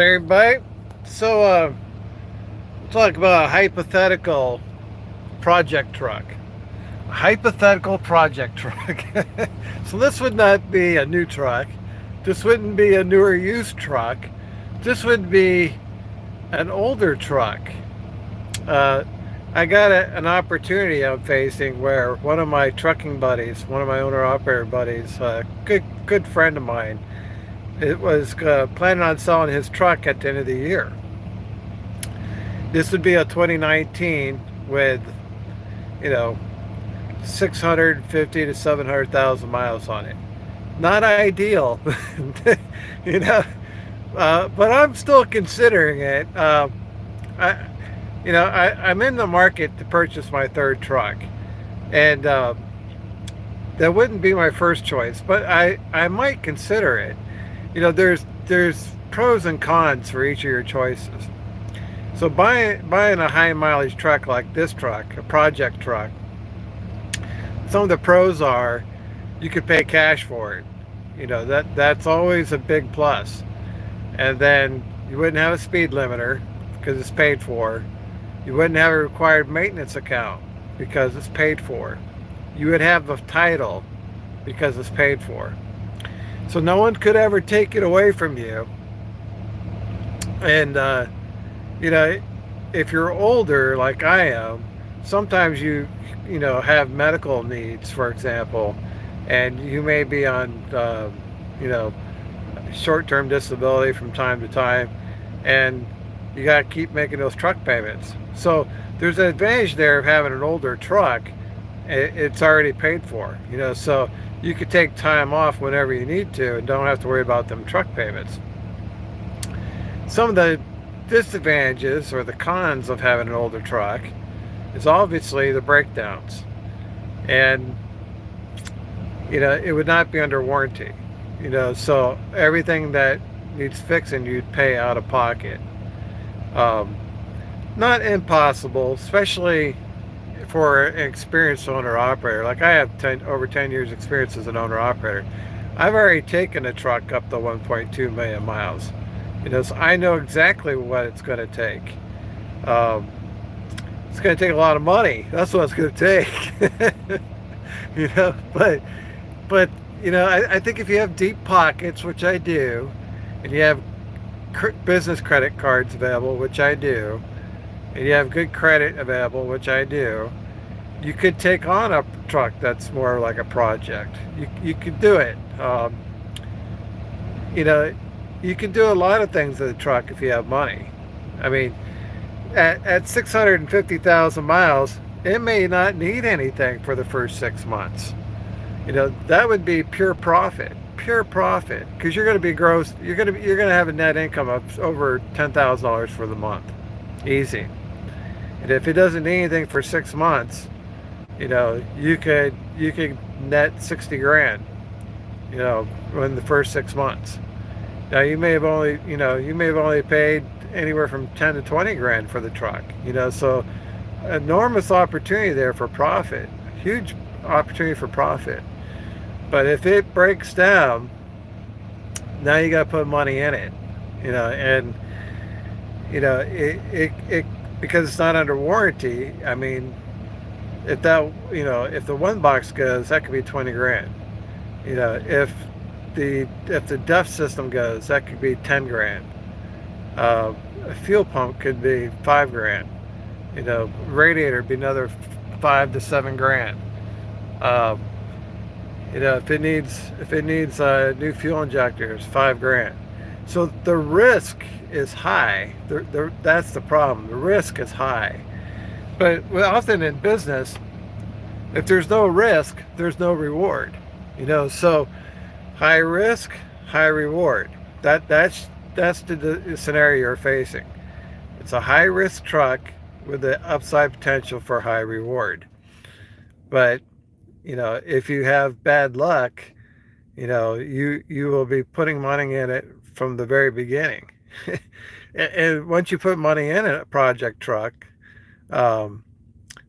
Everybody. So, talk about a hypothetical project truck. A hypothetical project truck. So, this would not be a new truck. This wouldn't be a newer used truck. This would be an older truck. Uh, I got an opportunity I'm facing where one of my trucking buddies, one of my owner operator buddies, good friend of mine, it was planning on selling his truck at the end of the year. This would be a 2019 with, you know, 650 to 700,000 miles on it. Not ideal, you know, but I'm still considering it. I, I'm in the market to purchase my third truck, and that wouldn't be my first choice, but I might consider it. There's pros and cons for each of your choices. So buying a high mileage truck like this truck, a project truck, some of the pros are you could pay cash for it. That's always a big plus. And then you wouldn't have a speed limiter because it's paid for. You wouldn't have a required maintenance account because it's paid for. You would have the title because it's paid for. So no one could ever take it away from you. And you know, if you're older like I am, sometimes you have medical needs, for example, and you may be on you know short-term disability from time to time, and you got to keep making those truck payments. So there's an advantage there of having an older truck. It's already paid for, so you could take time off whenever you need to and don't have to worry about them truck payments. Some of the disadvantages or the cons of having an older truck is obviously the breakdowns. And it would not be under warranty. So everything that needs fixing you'd pay out of pocket. um, Not impossible, especially for an experienced owner operator. Like I have over 10 years experience as an owner operator. I've already taken a truck up to 1.2 million miles. So I know exactly what it's going to take. um, it's going to take a lot of money. That's what it's going to take. But I think if you have deep pockets, which I do, and you have business credit cards available, which I do, and you have good credit available, which I do, you could take on a truck that's more like a project. You could do it. You know, you can do a lot of things with a truck if you have money. I mean, at 650,000 miles, it may not need anything for the first 6 months. That would be pure profit, because you're going to be gross. You're going to have a net income of over $10,000 for the month, easy. And if it doesn't need anything for 6 months, you could net 60 grand, in the first 6 months. Now you may have only paid anywhere from 10 to 20 grand for the truck. So enormous opportunity there for profit, huge opportunity for profit. But if it breaks down, now you got to put money in it, and it because it's not under warranty. I mean, if the one box goes, that could be 20 grand. If the DEF system goes, that could be 10 grand. A fuel pump could be 5 grand. Radiator be another 5 to 7 grand. Um, if it needs new fuel injectors, 5 grand. So the risk is high. That's the problem. The risk is high. But often in business, if there's no risk, there's no reward. So high risk, high reward. That's the scenario you're facing. It's a high risk truck with the upside potential for high reward. But if you have bad luck, you will be putting money in it from the very beginning. And once you put money in a project truck, um,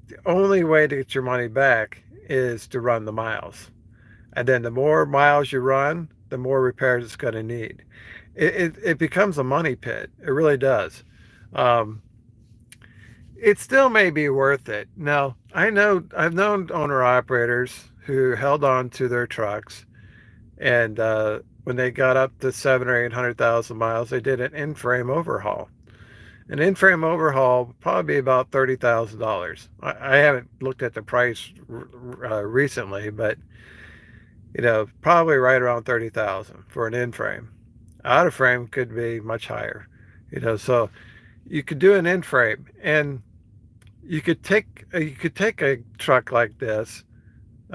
the only way to get your money back is to run the miles. And then the more miles you run, the more repairs it's going to need. it becomes a money pit. It really does. Um, it still may be worth it. Now, I've known owner operators who held on to their trucks, and when they got up to 700 or 800,000 miles, they did an in-frame overhaul. An in-frame overhaul would probably be about $30,000. I haven't looked at the price recently, but probably right around 30,000 for an in-frame. Out of frame could be much higher. So you could do an in-frame, and you could take a truck like this,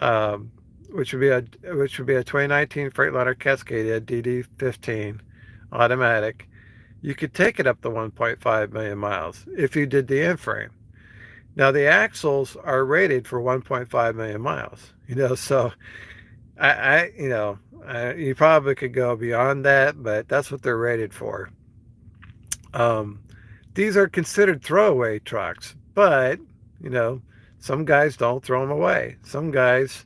um, which would be a 2019 Freightliner Cascadia DD15 automatic. You could take it up to 1.5 million miles if you did the in-frame. Now the axles are rated for 1.5 million miles. So you probably could go beyond that, but that's what they're rated for. Um, these are considered throwaway trucks, but you know, some guys don't throw them away. Some guys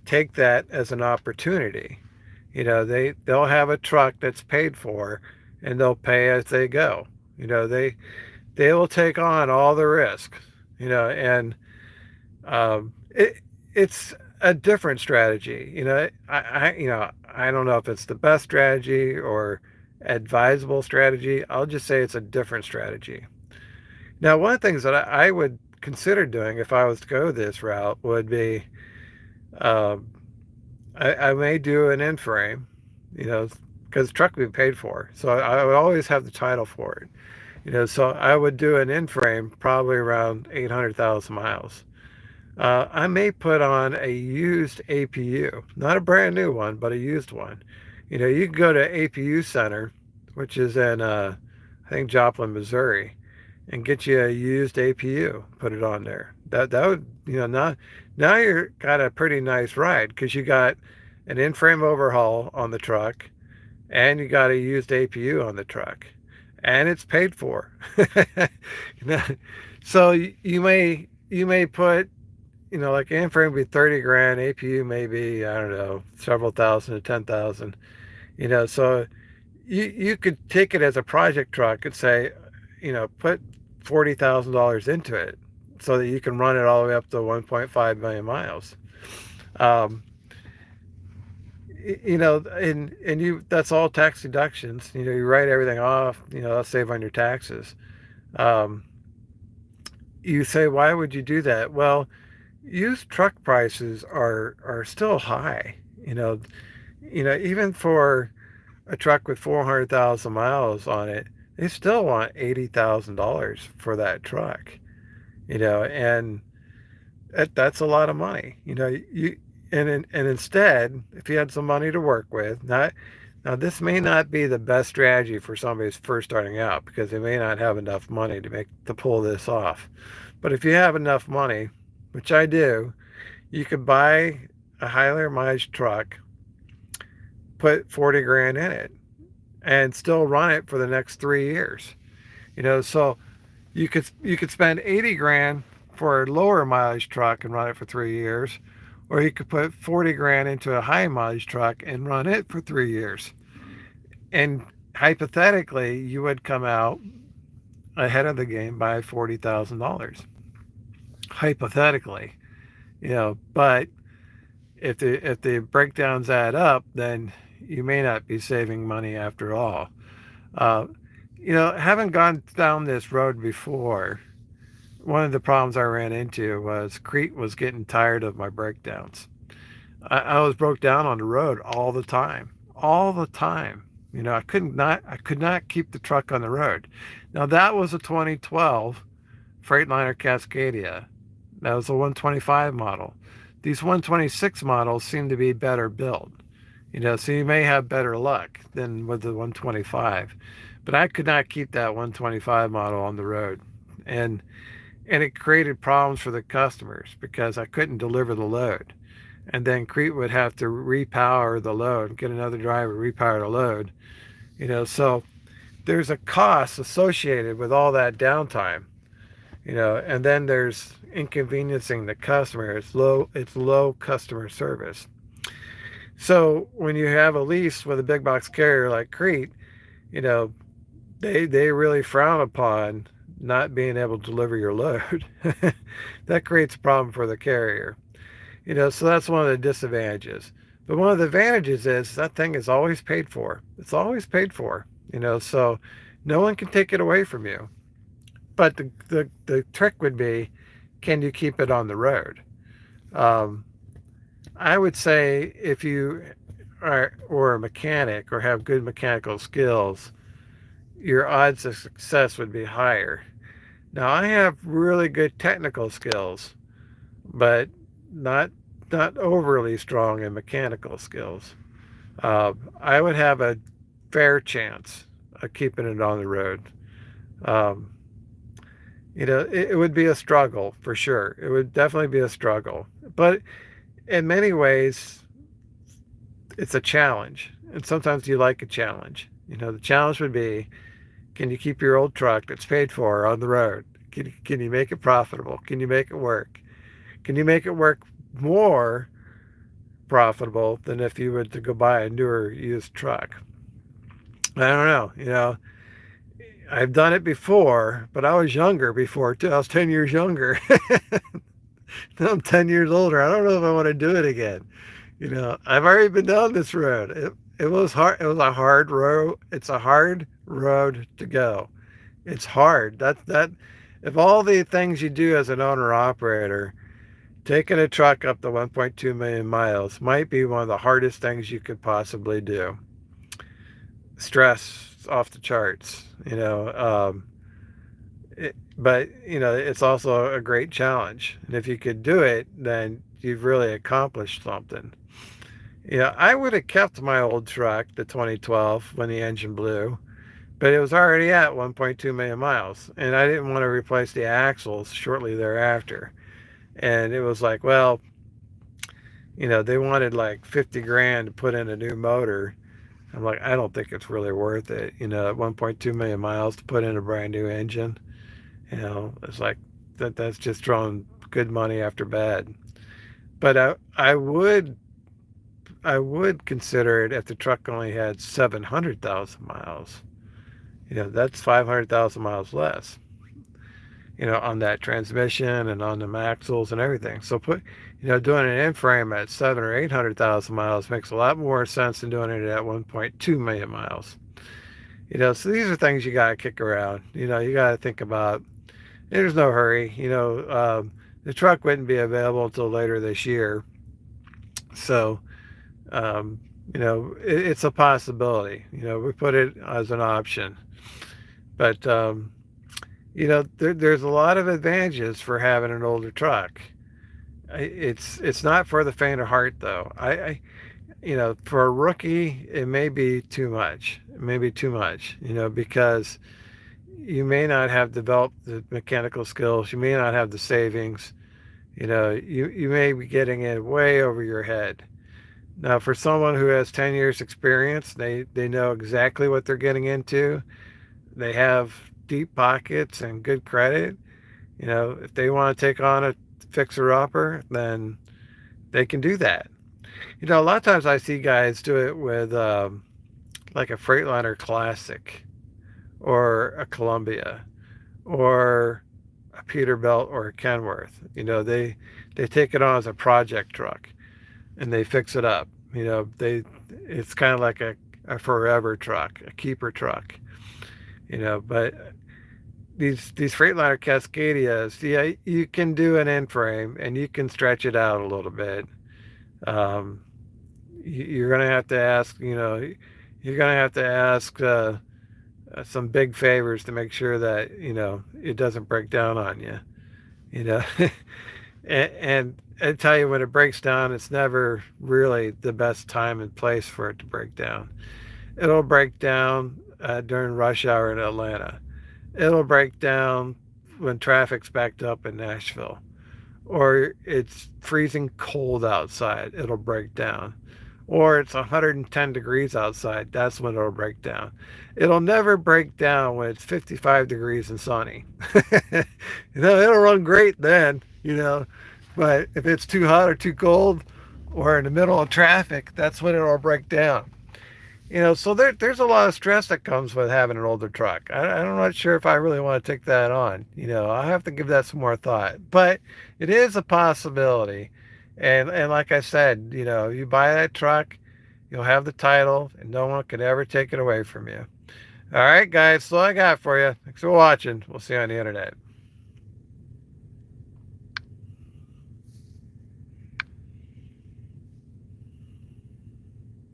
take that as an opportunity. They'll have a truck that's paid for, and they'll pay as they go. They will take on all the risk. And it it's a different strategy. I don't know if it's the best strategy or advisable strategy. I'll just say it's a different strategy. Now, one of the things that I would consider doing if I was to go this route would be, um, I may do an in-frame, because the truck would be paid for. So I would always have the title for it. So I would do an in-frame probably around 800,000 miles. I may put on a used APU, not a brand new one, but a used one. You can go to APU Center, which is in, I think, Joplin, Missouri, and get you a used APU. Put it on there. That would, now you're got a pretty nice ride because you got an in-frame overhaul on the truck, and you got a used APU on the truck, and it's paid for. So you may put, like in-frame would be 30 grand, APU maybe, I don't know, several thousand to 10,000. So you could take it as a project truck and say, put $40,000 into it so that you can run it all the way up to 1.5 million miles. Um, and that's all tax deductions. You write everything off. That'll save on your taxes. Um, you say, why would you do that? Well, used truck prices are still high. Even for a truck with 400,000 miles on it, they still want $80,000 for that truck. And that's a lot of money. And instead, if you had some money to work with, not now this may not be the best strategy for somebody who's first starting out because they may not have enough money to pull this off. But if you have enough money, which I do, you could buy a higher mileage truck, put 40 grand in it, and still run it for the next 3 years. So you could spend 80 grand for a lower mileage truck and run it for 3 years, or you could put 40 grand into a high mileage truck and run it for 3 years. And hypothetically, you would come out ahead of the game by $40,000. Hypothetically, but if the breakdowns add up, then you may not be saving money after all. Uh, having gone down this road before, one of the problems I ran into was Crete was getting tired of my breakdowns. I was broke down on the road all the time. I could not keep the truck on the road. Now that was a 2012 Freightliner Cascadia. That was a 125 model. These 126 models seem to be better built. So you may have better luck than with the 125. But I could not keep that 125 model on the road. And it created problems for the customers because I couldn't deliver the load. And then Crete would have to repower the load, get another driver to repower the load. So there's a cost associated with all that downtime. And then there's inconveniencing the customer. It's low customer service. So when you have a lease with a big box carrier like Crete, you know, they really frown upon not being able to deliver your load. That creates a problem for the carrier. So that's one of the disadvantages. But one of the advantages is that thing is always paid for. It's always paid for. So no one can take it away from you. But the trick would be, can you keep it on the road? Um, I would say if you are or a mechanic or have good mechanical skills, your odds of success would be higher. Now I have really good technical skills, but not not overly strong in mechanical skills. I would have a fair chance of keeping it on the road. Um, it would be a struggle for sure. It would definitely be a struggle, but in many ways, it's a challenge. And sometimes you like a challenge. The challenge would be, can you keep your old truck that's paid for on the road? Can you make it profitable? Can you make it work? Can you make it work more profitable than if you were to go buy a newer used truck? I don't know. I've done it before, but I was younger before too. I was 10 years younger. Now I'm 10 years older. I don't know if I want to do it again. I've already been down this road. It was hard. It was a hard road. It's a hard road to go. It's hard. That of all the things you do as an owner operator, taking a truck up to 1.2 million miles might be one of the hardest things you could possibly do. Stress off the charts, but it's also a great challenge. And if you could do it, then you've really accomplished something. I would have kept my old truck, the 2012, when the engine blew, but it was already at 1.2 million miles, and I didn't want to replace the axles shortly thereafter. And it was like, well, they wanted like 50 grand to put in a new motor. I'm like, I don't think it's really worth it. At 1.2 million miles to put in a brand new engine. It's like that's just throwing good money after bad. But I would consider it if the truck only had 700,000 miles. That's 500,000 miles less. On that transmission and on the axles and everything. So doing an in-frame at 700 or 800,000 miles makes a lot more sense than doing it at 1.2 million miles. So these are things you got to kick around. You got to think about. There's no hurry. The truck wouldn't be available until later this year. So, it's a possibility. We put it as an option. But, there's a lot of advantages for having an older truck. It's not for the faint of heart, though. For a rookie, it may be too much. It may be too much, because you may not have developed the mechanical skills. You may not have the savings. You may be getting it way over your head. Now, for someone who has 10 years experience, they know exactly what they're getting into. They have deep pockets and good credit. If they want to take on a fixer-upper, then they can do that. A lot of times I see guys do it with like a Freightliner Classic or a Columbia or a Peterbilt or a Kenworth. They take it on as a project truck and they fix it up. It's kind of like a forever truck, a keeper truck. But these Freightliner Cascadias, yeah, you can do an end frame and you can stretch it out a little bit. You're gonna have to ask, some big favors to make sure that it doesn't break down on you. You know, and I tell you, when it breaks down, it's never really the best time and place for it to break down. It'll break down during rush hour in Atlanta. It'll break down when traffic's backed up in Nashville, or it's freezing cold outside. It'll break down. Or it's 110 degrees outside. That's when it'll break down. It'll never break down when it's 55 degrees and sunny. It'll run great then. But if it's too hot or too cold or in the middle of traffic, that's when it'll break down. So there's a lot of stress that comes with having an older truck. I'm not sure if I really want to take that on. I'll have to give that some more thought. But it is a possibility. And like I said, you buy that truck, you'll have the title, and no one can ever take it away from you. All right, guys, that's all I got for you. Thanks for watching. We'll see you on the internet.